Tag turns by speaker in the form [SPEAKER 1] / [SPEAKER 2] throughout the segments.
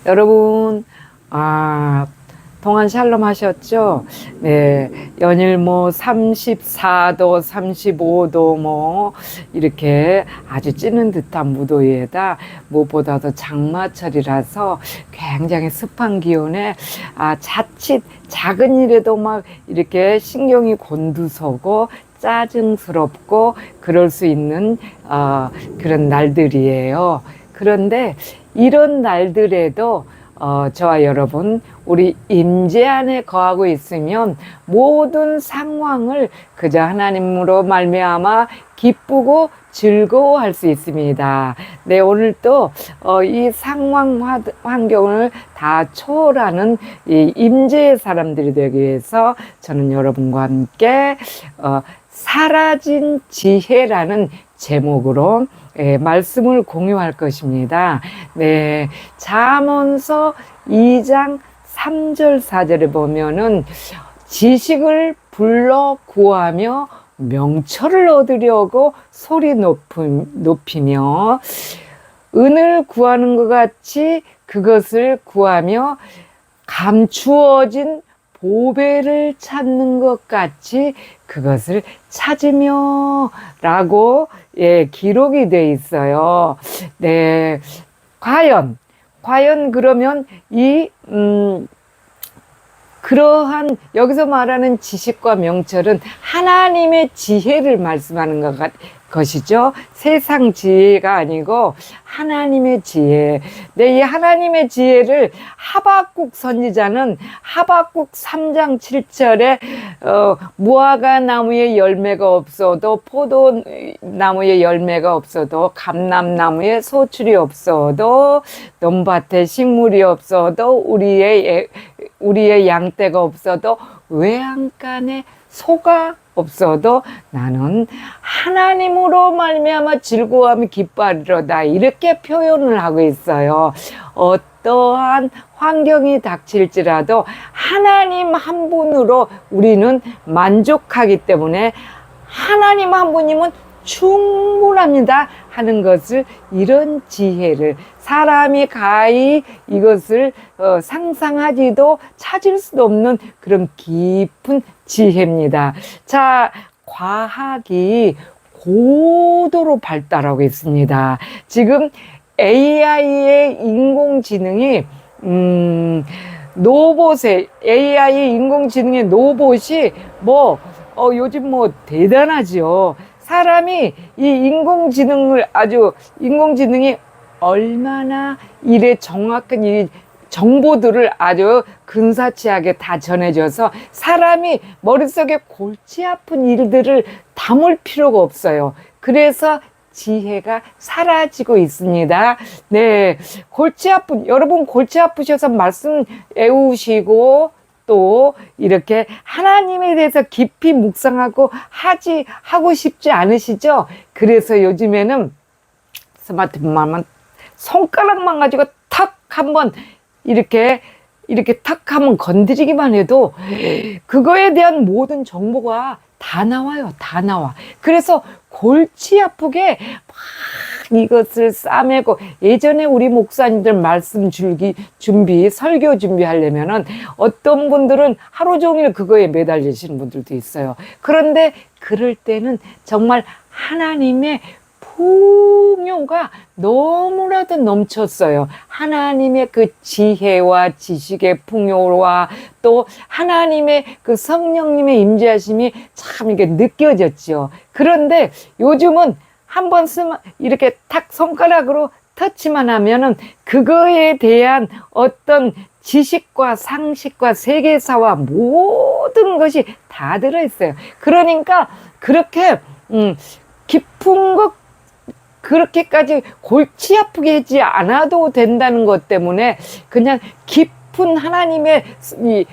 [SPEAKER 1] 여러분, 동안 샬롬 하셨죠? 네. 연일 뭐 34도, 35도 뭐 이렇게 아주 찌는 듯한 무더위에다 무엇보다도 장마철이라서 굉장히 습한 기온에 자칫 작은 일에도 막 이렇게 신경이 곤두서고 짜증스럽고 그럴 수 있는 그런 날들이에요. 그런데 이런 날들에도 저와 여러분, 우리 임재 안에 거하고 있으면 모든 상황을 그저 하나님으로 말미암아 기쁘고 즐거워할 수 있습니다. 네, 오늘 또 이 상황 환경을 다 초월하는 이 임재의 사람들이 되기 위해서 저는 여러분과 함께 사라진 지혜라는 제목으로 말씀을 공유할 것입니다. 네, 잠언서 2장 3절 4절에 보면은 지식을 불러 구하며 명철을 얻으려고 소리 높이며 은을 구하는 것 같이 그것을 구하며 감추어진 보배를 찾는 것 같이 그것을 찾으며 라고 기록이 돼 있어요. 네. 과연 그러면 그러한 여기서 말하는 지식과 명철은 하나님의 지혜를 말씀하는 것이죠. 세상 지혜가 아니고 하나님의 지혜. 네, 이 하나님의 지혜를 하박국 선지자는 하박국 3장 7절에 무화과 나무에 열매가 없어도 포도나무에 열매가 없어도 감람나무에 소출이 없어도 논밭에 식물이 없어도 우리의 양떼가 없어도 외양간에 소가 없어도 나는 하나님으로 말미암아 즐거워하며 기뻐하리로다, 이렇게 표현을 하고 있어요. 어떠한 환경이 닥칠지라도 하나님 한 분으로 우리는 만족하기 때문에 하나님 한 분이면 충분합니다 하는 것을, 이런 지혜를 사람이 가히 이것을 상상하지도 찾을 수도 없는 그런 깊은 지혜입니다. 자, 과학이 고도로 발달하고 있습니다. 지금 AI의 인공지능이 AI 인공지능의 로봇이 요즘 대단하죠. 사람이 이 인공지능이 얼마나 일에 정확한 이 정보들을 아주 근사치하게 다 전해줘서 사람이 머릿속에 골치 아픈 일들을 담을 필요가 없어요. 그래서 지혜가 사라지고 있습니다. 네, 여러분 골치 아프셔서 말씀 애우시고 또 이렇게 하나님에 대해서 깊이 묵상하고 하고 싶지 않으시죠? 그래서 요즘에는 스마트폰만 손가락만 가지고 탁 한번 이렇게 탁 한번 건드리기만 해도 그거에 대한 모든 정보가 다 나와요. 다 나와. 그래서 골치 아프게 막 이것을 싸매고, 예전에 우리 목사님들 말씀 설교 준비하려면은 어떤 분들은 하루 종일 그거에 매달리시는 분들도 있어요. 그런데 그럴 때는 정말 하나님의 풍요가 너무나도 넘쳤어요. 하나님의 그 지혜와 지식의 풍요와 또 하나님의 그 성령님의 임재하심이 참 이게 느껴졌죠. 그런데 요즘은 한번 이렇게 탁 손가락으로 터치만 하면은 그거에 대한 어떤 지식과 상식과 세계사와 모든 것이 다 들어있어요. 그러니까 그렇게 깊은 것, 그렇게까지 골치 아프게 하지 않아도 된다는 것 때문에 그냥 깊은 하나님의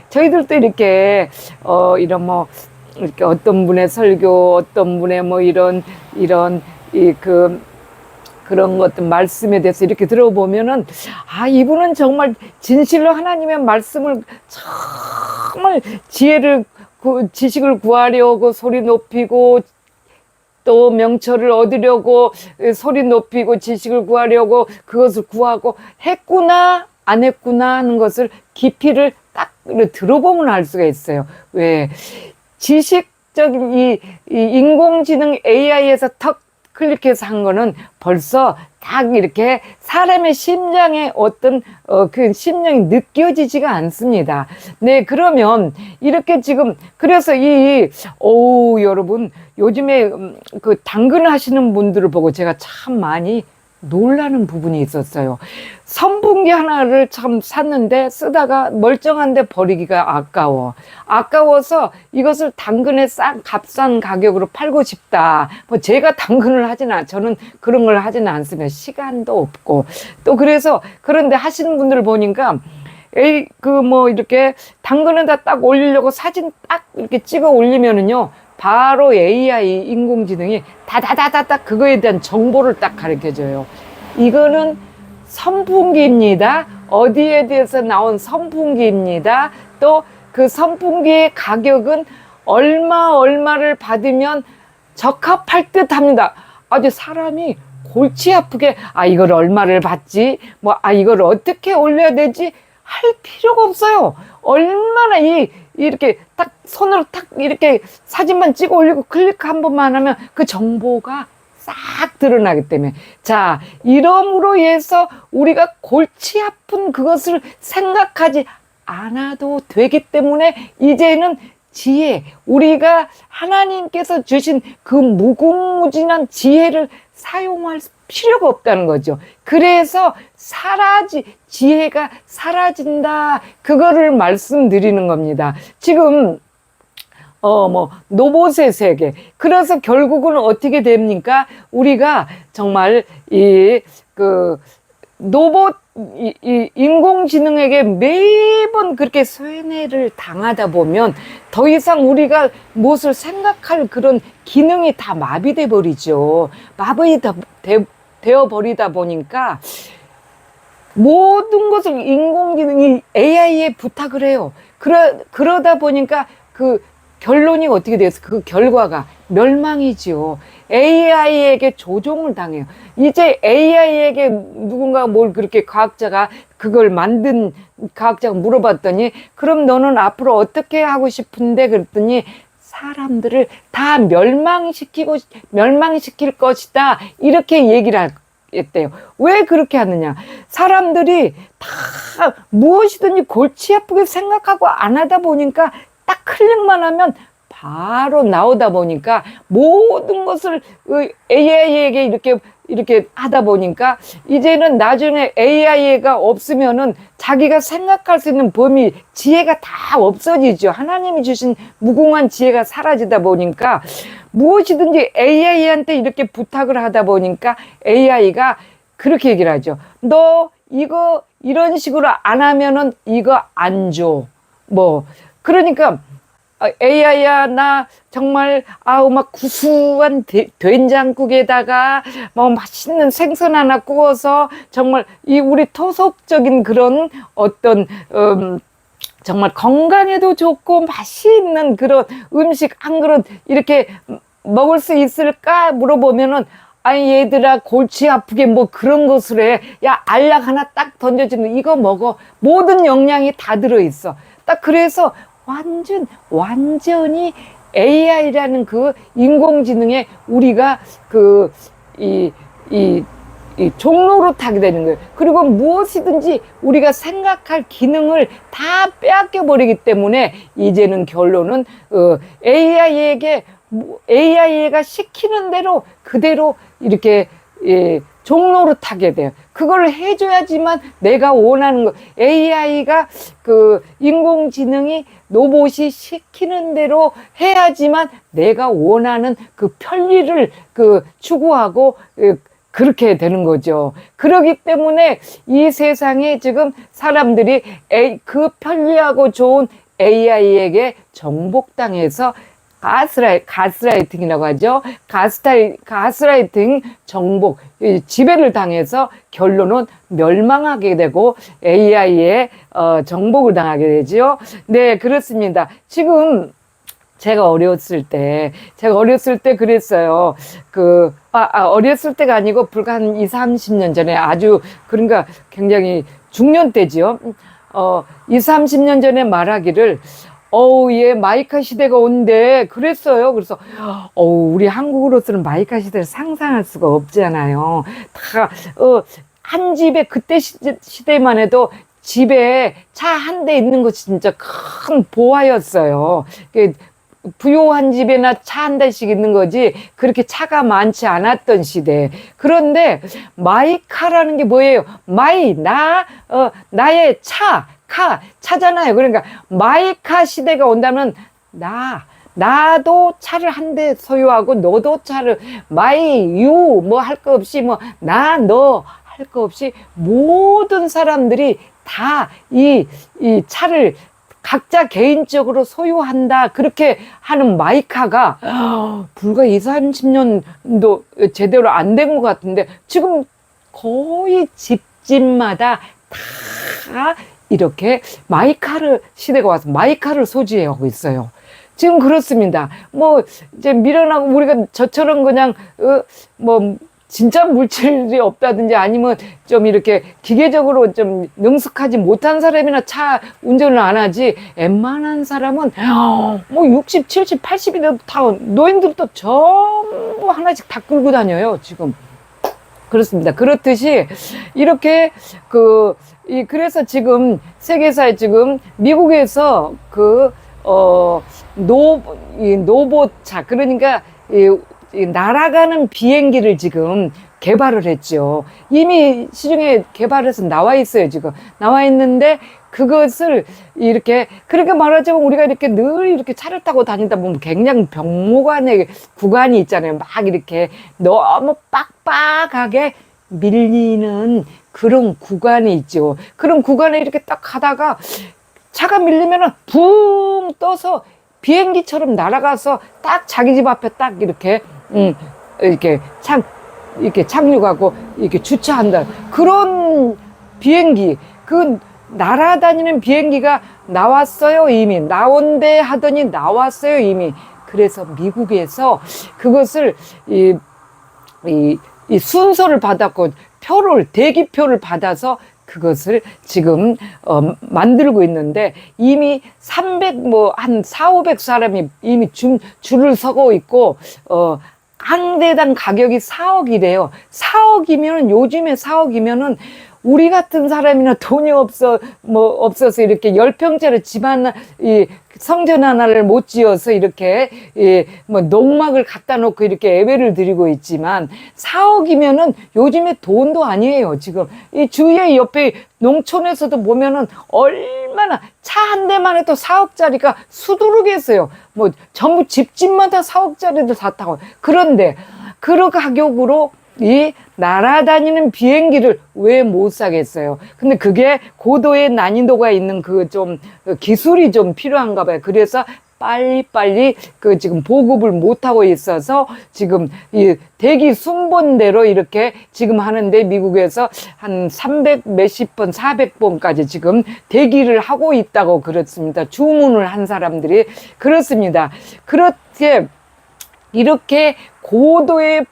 [SPEAKER 1] 저희들도 이렇게 이렇게 어떤 분의 설교, 어떤 분의 그런 것들 말씀에 대해서 이렇게 들어보면은 이분은 정말 진실로 하나님의 말씀을 정말 지식을 구하려고 소리 높이고 또 명철을 얻으려고 소리 높이고 지식을 구하려고 그것을 구하고 했구나 안 했구나 하는 것을 깊이를 딱 들어보면 알 수가 있어요. 왜? 지식적인 이 인공지능 AI에서 턱 클릭해서 한 거는 벌써 딱 이렇게 사람의 심장에 어떤 그 심령이 느껴지지가 않습니다. 네, 그러면 이렇게 지금 그래서 여러분 요즘에 그 당근 하시는 분들을 보고 제가 참 많이 놀라는 부분이 있었어요. 선풍기 하나를 참 샀는데 쓰다가 멀쩡한데 버리기가 아까워서 이것을 당근에 값싼 가격으로 팔고 싶다. 뭐 제가 당근을 저는 그런 걸 하지는 않습니다. 시간도 없고 또 그런데 하시는 분들 보니까 이렇게 당근에다 딱 올리려고 사진 딱 이렇게 찍어 올리면은요. 바로 AI 인공지능이 다다다다닥 그거에 대한 정보를 딱 가르쳐줘요. 이거는 선풍기입니다. 어디에 대해서 나온 선풍기입니다. 또 그 선풍기의 가격은 얼마를 받으면 적합할 듯 합니다. 아주 사람이 골치 아프게 이걸 얼마를 받지? 이걸 어떻게 올려야 되지? 할 필요가 없어요. 얼마나 이렇게 딱 손으로 딱 이렇게 사진만 찍어 올리고 클릭 한 번만 하면 그 정보가 싹 드러나기 때문에 자, 이러므로 해서 우리가 골치 아픈 그것을 생각하지 않아도 되기 때문에 이제는 지혜, 우리가 하나님께서 주신 그 무궁무진한 지혜를 사용할 필요가 없다는 거죠. 그래서 지혜가 사라진다. 그거를 말씀드리는 겁니다. 지금, 로봇의 세계. 그래서 결국은 어떻게 됩니까? 우리가 정말 로봇, 인공지능에게 매번 그렇게 쇠뇌를 당하다 보면 더 이상 우리가 무엇을 생각할 그런 기능이 다 마비돼 버리죠. 되어 버리다 보니까 모든 것을 인공지능이 AI에 부탁을 해요. 그러다 보니까 그 결론이 어떻게 돼서 그 결과가 멸망이지요. AI에게 조종을 당해요. 이제 AI에게 누군가 그렇게 과학자가 그걸 만든 과학자가 물어봤더니 그럼 너는 앞으로 어떻게 하고 싶은데 그랬더니 사람들을 다 멸망시킬 것이다. 이렇게 얘기를 했대요. 왜 그렇게 하느냐? 사람들이 다 무엇이든지 골치 아프게 생각하고 안 하다 보니까 딱 클릭만 하면 바로 나오다 보니까 모든 것을 AI에게 이렇게 하다 보니까 이제는 나중에 AI가 없으면은 자기가 생각할 수 있는 범위, 지혜가 다 없어지죠. 하나님이 주신 무궁한 지혜가 사라지다 보니까 무엇이든지 AI한테 이렇게 부탁을 하다 보니까 AI가 그렇게 얘기를 하죠. 너 이거 이런 식으로 안 하면은 이거 안 줘. 그러니까 AI야, 나 정말 막 구수한 된장국에다가 맛있는 생선 하나 구워서 정말 우리 토속적인 그런 어떤 정말 건강에도 좋고 맛이 있는 그런 음식 한 그릇 이렇게 먹을 수 있을까 물어보면은 얘들아 골치 아프게 그런 것을 해. 야, 알약 하나 딱 던져주면 이거 먹어. 모든 영양이 다 들어있어. 딱 그래서 완전히 AI라는 그 인공지능에 우리가 이 종로로 타게 되는 거예요. 그리고 무엇이든지 우리가 생각할 기능을 다 빼앗겨 버리기 때문에 이제는 결론은 AI가 시키는 대로 그대로 이렇게 종로로 타게 돼요. 그걸 해줘야지만 내가 원하는 거, AI가 인공지능이 로봇이 시키는 대로 해야지만 내가 원하는 그 편리를 추구하고 그렇게 되는 거죠. 그렇기 때문에 이 세상에 지금 사람들이 그 편리하고 좋은 AI에게 정복당해서 가스라이팅이라고 하죠. 가스라이팅 정복, 지배를 당해서 결론은 멸망하게 되고 AI에 정복을 당하게 되죠. 네, 그렇습니다. 지금 제가 어렸을 때 그랬어요. 어렸을 때가 아니고 불과 한 2, 30년 전에 아주, 그러니까 굉장히 중년 때지요. 2, 30년 전에 말하기를, 얘 마이카 시대가 온대. 그랬어요. 그래서, 우리 한국으로서는 마이카 시대를 상상할 수가 없잖아요. 다, 한 집에 그때 시대만 해도 집에 차 한 대 있는 것이 진짜 큰 보화였어요. 부요한 집에나 차 한 대씩 있는 거지 그렇게 차가 많지 않았던 시대. 그런데 마이카라는 게 뭐예요? 나의 차잖아요. 그러니까 마이카 시대가 온다면 나도 차를 한 대 소유하고 너도 차를 뭐 할 거 없이 너 할 거 없이 모든 사람들이 다 이 차를 각자 개인적으로 소유한다. 그렇게 하는 마이카가 불과 2, 30년도 제대로 안 된 것 같은데 지금 거의 집집마다 다 이렇게 마이카를 시대가 와서 마이카를 소지하고 있어요. 지금 그렇습니다. 이제 미련하고 우리가 저처럼 그냥 진짜 물질이 없다든지 아니면 좀 이렇게 기계적으로 좀 능숙하지 못한 사람이나 차 운전을 안 하지, 웬만한 사람은 60, 70, 80이 돼도 다 노인들도 전부 하나씩 다 끌고 다녀요, 지금. 그렇습니다. 그렇듯이 이렇게 그래서 지금 세계사에 지금 미국에서 노보차, 그러니까 날아가는 비행기를 지금 개발을 했죠. 이미 시중에 개발해서 나와 있어요. 지금 나와 있는데 그것을 이렇게, 그러니까 말하자면 우리가 이렇게 늘 이렇게 차를 타고 다니다 보면 굉장히 병목안의 구간이 있잖아요. 막 이렇게 너무 빡빡하게 밀리는 그런 구간이 있죠. 그런 구간에 이렇게 딱 가다가 차가 밀리면은 붕 떠서 비행기처럼 날아가서 딱 자기 집 앞에 딱 이렇게 이렇게 착륙하고 이렇게 주차한다. 그런 비행기, 날아다니는 비행기가 나왔어요. 이미 나온대 하더니 나왔어요. 이미. 그래서 미국에서 그것을 이 순서를 받았고 대기표를 받아서 그것을 지금 만들고 있는데 이미 한 400, 500사람이 이미 줄을 서고 있고 한 대당 가격이 4억이래요. 4억이면은, 요즘에 4억이면은 우리 같은 사람이나 돈이 없어서 이렇게 10평짜리 집 하나, 성전 하나를 못 지어서 이렇게, 농막을 갖다 놓고 이렇게 예배를 드리고 있지만 4억이면은 요즘에 돈도 아니에요. 지금 이 주위에 옆에 농촌에서도 보면은 얼마나 차 한 대만 해도 4억짜리가 수두룩했어요. 전부 집집마다 4억짜리도 다 타고. 그런데 그 가격으로 이 날아다니는 비행기를 왜 못 사겠어요? 근데 그게 고도의 난이도가 있는 기술이 좀 필요한가 봐요. 그래서 빨리빨리 지금 보급을 못하고 있어서 지금 이 대기 순번대로 이렇게 지금 하는데 미국에서 한 300 몇십 번, 400번까지 지금 대기를 하고 있다고 그렇습니다. 주문을 한 사람들이 그렇습니다. 그렇게 이렇게 고도의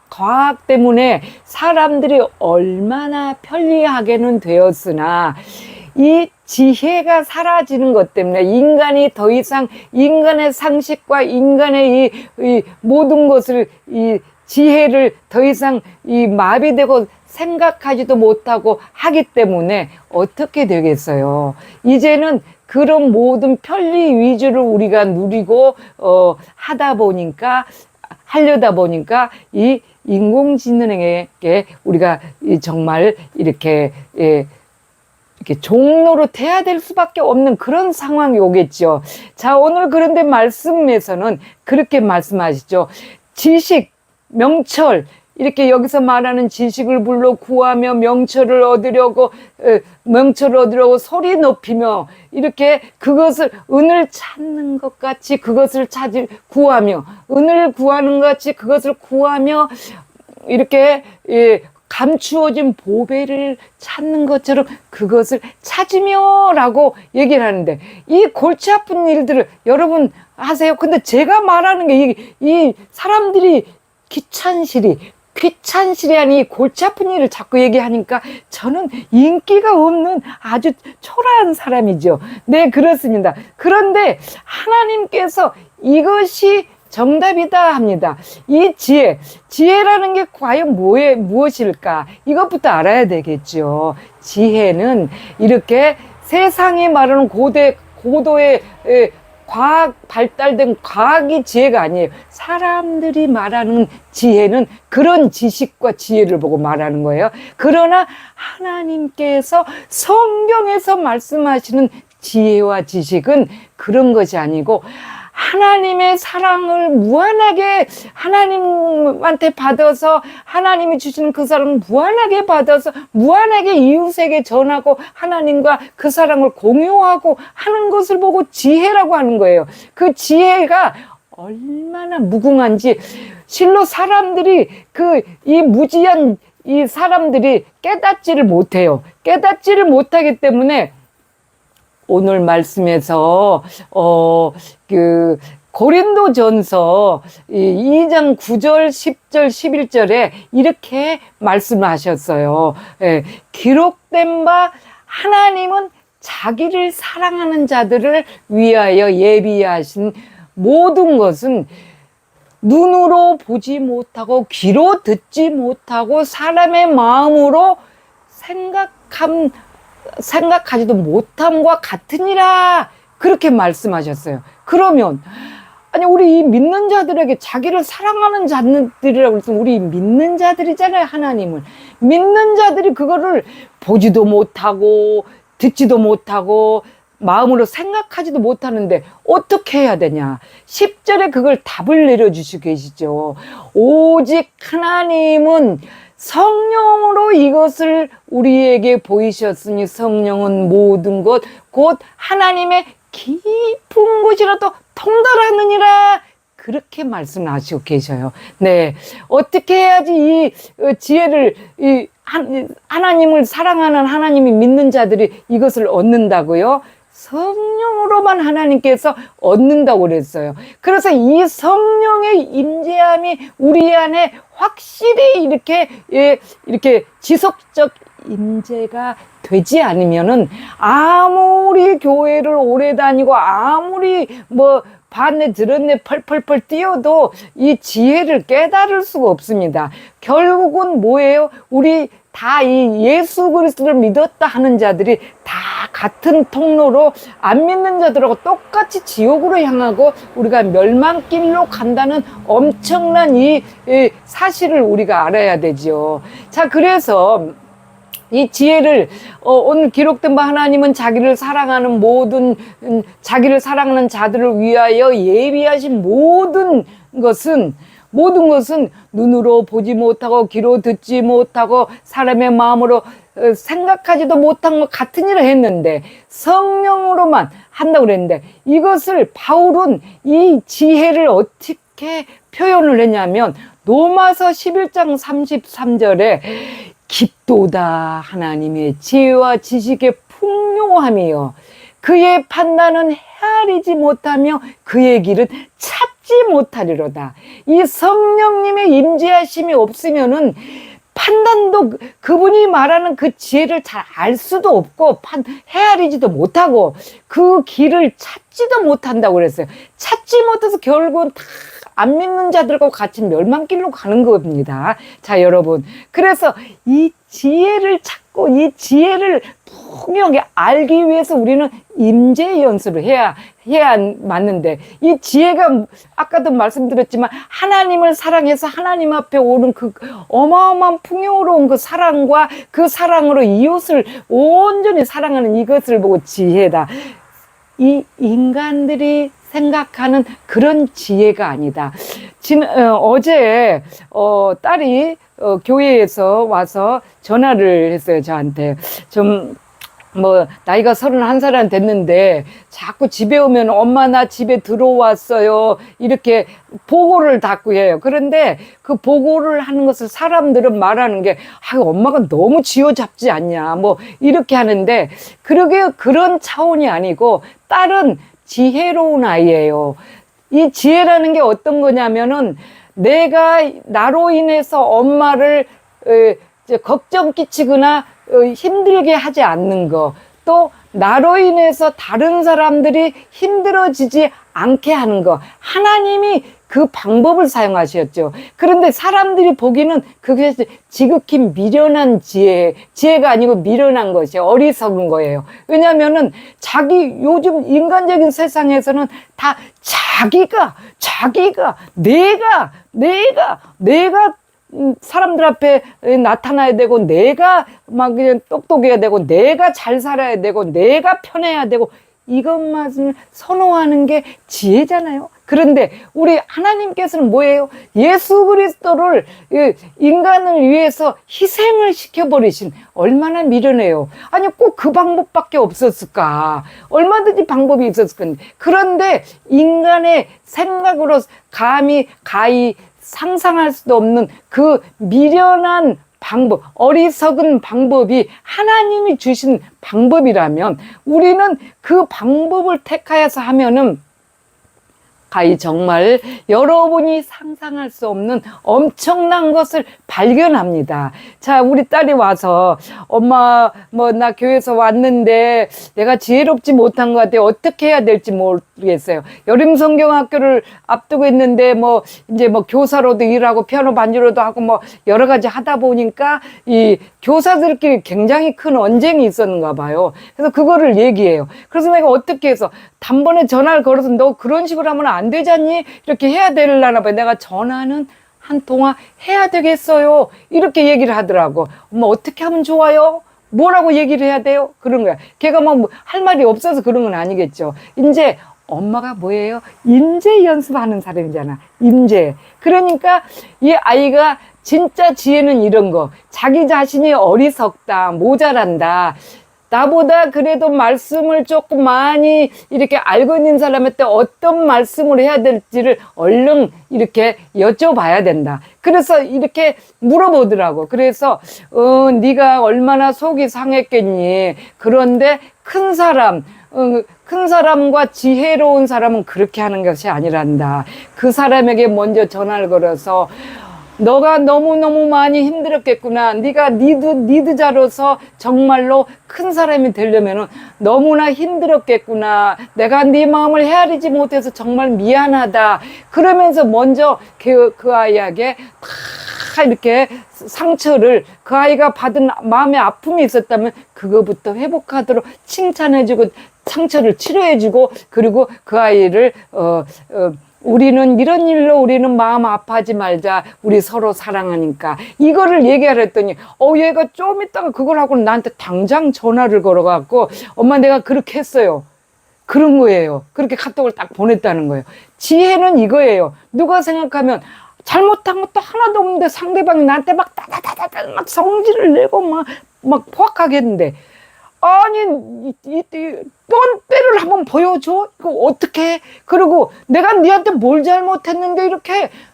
[SPEAKER 1] 과학 때문에 사람들이 얼마나 편리하게는 되었으나 이 지혜가 사라지는 것 때문에 인간이 더 이상 인간의 상식과 인간의 이 모든 것을, 이 지혜를 더 이상 마비되고 생각하지도 못하고 하기 때문에 어떻게 되겠어요? 이제는 그런 모든 편리 위주를 우리가 누리고 하려다 보니까 이 인공지능에게 우리가 정말 이렇게 종로로 돼야 될 수밖에 없는 그런 상황이 오겠죠. 자, 오늘 그런데 말씀에서는 그렇게 말씀하시죠. 지식, 명철, 이렇게 여기서 말하는 지식을 불러 구하며 명철을 얻으려고 소리 높이며 이렇게 그것을 은을 찾는 것 같이 그것을 구하며 은을 구하는 것 같이 그것을 구하며 이렇게 감추어진 보배를 찾는 것처럼 그것을 찾으며 라고 얘기를 하는데, 이 골치 아픈 일들을 여러분 하세요? 근데 제가 말하는 게 이 사람들이 귀찮시리 하니 골치 아픈 일을 자꾸 얘기하니까 저는 인기가 없는 아주 초라한 사람이죠. 네, 그렇습니다. 그런데 하나님께서 이것이 정답이다 합니다. 이 지혜라는 게 과연 무엇일까? 이것부터 알아야 되겠죠. 지혜는 이렇게 세상이 말하는 고도의 발달된 과학이 지혜가 아니에요. 사람들이 말하는 지혜는 그런 지식과 지혜를 보고 말하는 거예요. 그러나 하나님께서 성경에서 말씀하시는 지혜와 지식은 그런 것이 아니고, 하나님의 사랑을 무한하게 하나님한테 받아서, 하나님이 주시는 그 사랑을 무한하게 받아서 무한하게 이웃에게 전하고 하나님과 그 사랑을 공유하고 하는 것을 보고 지혜라고 하는 거예요. 그 지혜가 얼마나 무궁한지, 실로 사람들이 이 무지한 이 사람들이 깨닫지를 못해요. 깨닫지를 못하기 때문에 오늘 말씀에서 고린도전서 2장 9절, 10절, 11절에 이렇게 말씀하셨어요. 기록된 바 하나님은 자기를 사랑하는 자들을 위하여 예비하신 모든 것은 눈으로 보지 못하고 귀로 듣지 못하고 사람의 마음으로 생각하지도 못함과 같으니라, 그렇게 말씀하셨어요. 그러면 아니, 우리 이 믿는 자들에게 자기를 사랑하는 자들이라고 했으면 우리 믿는 자들이잖아요. 하나님을 믿는 자들이 그거를 보지도 못하고 듣지도 못하고 마음으로 생각하지도 못하는데 어떻게 해야 되냐? 10절에 그걸 답을 내려주시고 계시죠. 오직 하나님은 성령으로 이것을 우리에게 보이셨으니 성령은 모든 것 곧 하나님의 깊은 곳이라도 통달하느니라, 그렇게 말씀하시고 계셔요. 네, 어떻게 해야지 이 지혜를, 하나님을 사랑하는, 하나님이 믿는 자들이 이것을 얻는다고요? 성령으로만 하나님께서 얻는다고 그랬어요. 그래서 이 성령의 임재함이 우리 안에 확실히 이렇게 지속적 임재가 되지 않으면은, 아무리 교회를 오래 다니고 아무리 봤네 들었네 펄펄펄 뛰어도 이 지혜를 깨달을 수가 없습니다. 결국은 뭐예요? 우리 다 이 예수 그리스도를 믿었다 하는 자들이 다 같은 통로로 안 믿는 자들하고 똑같이 지옥으로 향하고 우리가 멸망길로 간다는 엄청난 이 사실을 우리가 알아야 되죠. 자, 그래서 이 지혜를 오늘 기록된 바 하나님은 자기를 사랑하는 자들을 위하여 예비하신 모든 것은 눈으로 보지 못하고 귀로 듣지 못하고 사람의 마음으로 생각하지도 못한 것 같으니라 했는데, 성령으로만 한다고 그랬는데, 이것을 바울은 이 지혜를 어떻게 표현을 했냐면 로마서 11장 33절에 깊도다 하나님의 지혜와 지식의 풍요함이요 그의 판단은 헤아리지 못하며 그의 길은 찾지 못하리로다. 이 성령님의 임재하심이 없으면은 판단도, 그분이 말하는 그 지혜를 잘 알 수도 없고 헤아리지도 못하고 그 길을 찾지도 못한다고 그랬어요. 찾지 못해서 결국은 다 안 믿는 자들과 같이 멸망길로 가는 겁니다. 자, 여러분, 그래서 이 지혜를 찾고 이 지혜를 분명히 알기 위해서 우리는 임재 연습을 해야 맞는데, 이 지혜가 아까도 말씀드렸지만 하나님을 사랑해서 하나님 앞에 오는 그 어마어마한 풍요로운 그 사랑과 그 사랑으로 이웃을 온전히 사랑하는 이것을 보고 지혜다. 이 인간들이 생각하는 그런 지혜가 아니다. 어제 딸이 교회에서 와서 전화를 했어요. 저한테 좀 나이가 31살이 됐는데 자꾸 집에 오면 엄마 나 집에 들어왔어요. 이렇게 보고를 자꾸 해요. 그런데 그 보고를 하는 것을 사람들은 말하는 게, 엄마가 너무 쥐어잡지 않냐. 이렇게 하는데, 그런 차원이 아니고, 딸은 지혜로운 아이예요. 이 지혜라는 게 어떤 거냐면은, 내가 나로 인해서 엄마를 걱정 끼치거나 힘들게 하지 않는 거, 또 나로 인해서 다른 사람들이 힘들어지지 않게 하는 거, 하나님이 그 방법을 사용하셨죠. 그런데 사람들이 보기는 그게 지극히 미련한 지혜가 아니고 미련한 것이에요. 어리석은 거예요. 왜냐면은 요즘 인간적인 세상에서는 다 내가 사람들 앞에 나타나야 되고, 내가 막 그냥 똑똑해야 되고, 내가 잘 살아야 되고, 내가 편해야 되고, 이것만 선호하는 게 지혜잖아요. 그런데 우리 하나님께서는 뭐예요? 예수 그리스도를 인간을 위해서 희생을 시켜버리신, 얼마나 미련해요. 아니 꼭 그 방법밖에 없었을까? 얼마든지 방법이 있었을 건데. 그런데 인간의 생각으로 가히 상상할 수도 없는 그 미련한 방법, 어리석은 방법이 하나님이 주신 방법이라면, 우리는 그 방법을 택하여서 하면은 정말 여러분이 상상할 수 없는 엄청난 것을 발견합니다. 자, 우리 딸이 와서, 엄마, 나 교회에서 왔는데 내가 지혜롭지 못한 것 같아요. 어떻게 해야 될지 모르겠어요. 여름 성경학교를 앞두고 있는데, 이제 교사로도 일하고, 피아노 반주로도 하고, 여러 가지 하다 보니까, 이 교사들끼리 굉장히 큰 언쟁이 있었는가 봐요. 그래서 그거를 얘기해요. 그래서 내가 어떻게 해서, 단번에 전화를 걸어서 너 그런 식으로 하면 안 되잖니? 이렇게 해야 되려나 봐요. 내가 전화는 한 통화 해야 되겠어요. 이렇게 얘기를 하더라고. 엄마 어떻게 하면 좋아요? 뭐라고 얘기를 해야 돼요? 그런 거야. 걔가 할 말이 없어서 그런 건 아니겠죠. 이제 엄마가 뭐예요? 임재 연습하는 사람이잖아. 임재. 그러니까 이 아이가 진짜 지혜는 이런 거. 자기 자신이 어리석다, 모자란다. 나보다 그래도 말씀을 조금 많이 이렇게 알고 있는 사람한테 어떤 말씀을 해야 될지를 얼른 이렇게 여쭤봐야 된다. 그래서 이렇게 물어보더라고. 그래서 네가 얼마나 속이 상했겠니? 그런데 큰 사람과 지혜로운 사람은 그렇게 하는 것이 아니란다. 그 사람에게 먼저 전화를 걸어서, 너가 너무너무 많이 힘들었겠구나. 니드자로서 정말로 큰 사람이 되려면은 너무나 힘들었겠구나. 내가 네 마음을 헤아리지 못해서 정말 미안하다. 그러면서 먼저 그 아이에게 다 이렇게 상처를, 그 아이가 받은 마음의 아픔이 있었다면 그거부터 회복하도록 칭찬해주고, 상처를 치료해주고, 그리고 그 아이를 우리는 이런 일로 우리는 마음 아파하지 말자. 우리 서로 사랑하니까. 이거를 얘기하라 했더니, 얘가 좀 있다가 그걸 하고 나한테 당장 전화를 걸어갖고, 엄마 내가 그렇게 했어요. 그런 거예요. 그렇게 카톡을 딱 보냈다는 거예요. 지혜는 이거예요. 누가 생각하면 잘못한 것도 하나도 없는데 상대방이 나한테 막 따다다다다 막 성질을 내고 막 포악하게 했는데, 아니, 뻔 때를 한번 보여줘? 이거 어떻게 해? 그리고 내가 니한테 뭘 잘못했는데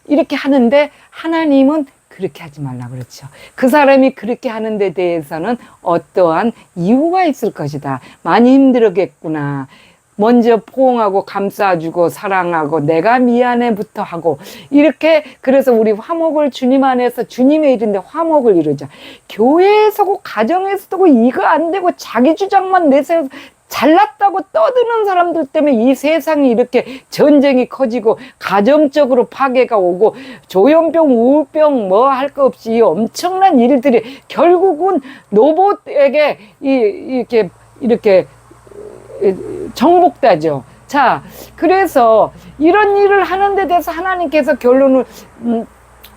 [SPEAKER 1] 이렇게 하는데, 하나님은 그렇게 하지 말라 그렇죠. 그 사람이 그렇게 하는 데 대해서는 어떠한 이유가 있을 것이다. 많이 힘들었겠구나. 먼저 포옹하고 감싸주고 사랑하고 내가 미안해부터 하고, 이렇게. 그래서 우리 화목을 주님 안에서, 주님의 일인데 화목을 이루자. 교회에서고 가정에서도 이거 안 되고 자기 주장만 내세워서 잘났다고 떠드는 사람들 때문에 이 세상이 이렇게 전쟁이 커지고 가정적으로 파괴가 오고 조현병, 우울병 할 거 없이 엄청난 일들이 결국은 로봇에게 이렇게 정복되죠. 자, 그래서 이런 일을 하는 데 대해서 하나님께서 결론을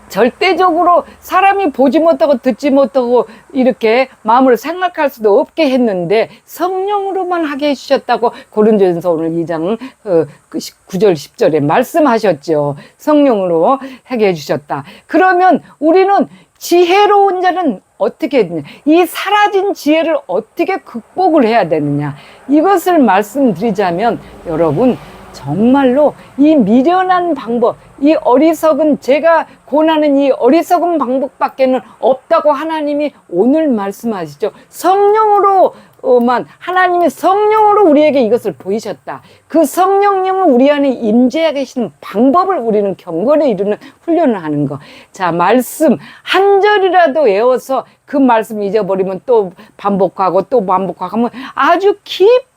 [SPEAKER 1] 절대적으로 사람이 보지 못하고 듣지 못하고 이렇게 마음으로 생각할 수도 없게 했는데 성령으로만 하게 해주셨다고 고린도전서 오늘 2장 9절 10절에 말씀하셨죠. 성령으로 하게 해주셨다. 그러면 우리는 지혜로운 자는 어떻게 해야 되냐, 이 사라진 지혜를 어떻게 극복을 해야 되느냐, 이것을 말씀드리자면 여러분 정말로 이 미련한 방법, 이 어리석은, 제가 권하는 이 어리석은 방법밖에는 없다고 하나님이 오늘 말씀하시죠. 성령으로만, 하나님이 성령으로 우리에게 이것을 보이셨다. 그 성령님은 우리 안에 임재하 계시는 방법을 우리는 경건에 이르는 훈련을 하는 거. 자, 말씀 한 절이라도 외워서 그 말씀 잊어버리면 또 반복하고 또 반복하고 하면 아주 깊은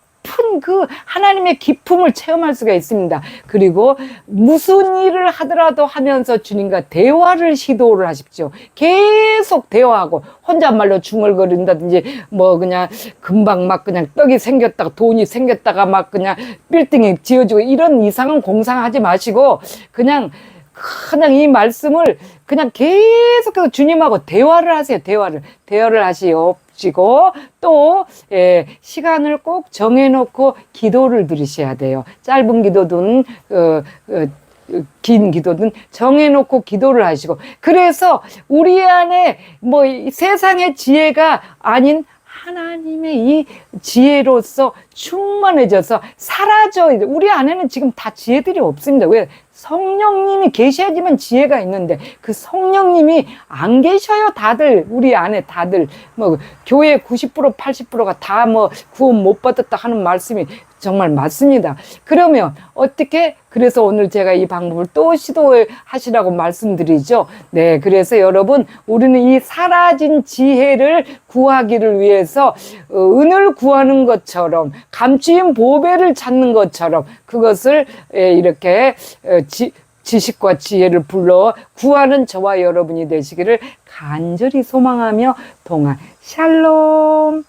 [SPEAKER 1] 그 하나님의 기품을 체험할 수가 있습니다. 그리고 무슨 일을 하더라도 하면서 주님과 대화를 시도를 하십시오. 계속 대화하고, 혼잣말로 중얼거린다든지 뭐 그냥 금방 막 그냥 떡이 생겼다가 돈이 생겼다가 막 그냥 빌딩이 지어지고 이런 이상한 공상하지 마시고 그냥 이 말씀을 그냥 계속해서 주님하고 대화를 하세요. 대화를 하시옵시고 또 시간을 꼭 정해놓고 기도를 드리셔야 돼요. 짧은 기도든 긴 기도든 정해놓고 기도를 하시고, 그래서 우리 안에 뭐 세상의 지혜가 아닌 하나님의 이 지혜로서 충만해져서 사라져. 우리 안에는 지금 다 지혜들이 없습니다. 왜? 성령님이 계셔야지만 지혜가 있는데 그 성령님이 안 계셔요. 다들 우리 안에 다들 뭐 교회 90% 80%가 다 뭐 구원 못 받았다 하는 말씀이 정말 맞습니다. 그러면 어떻게? 그래서 오늘 제가 이 방법을 또 시도하시라고 말씀드리죠. 네, 그래서 여러분 우리는 이 사라진 지혜를 구하기를 위해서 은을 구하는 것처럼, 감추인 보배를 찾는 것처럼 그것을 이렇게 지식과 지혜를 불러 구하는 저와 여러분이 되시기를 간절히 소망하며 동안 샬롬.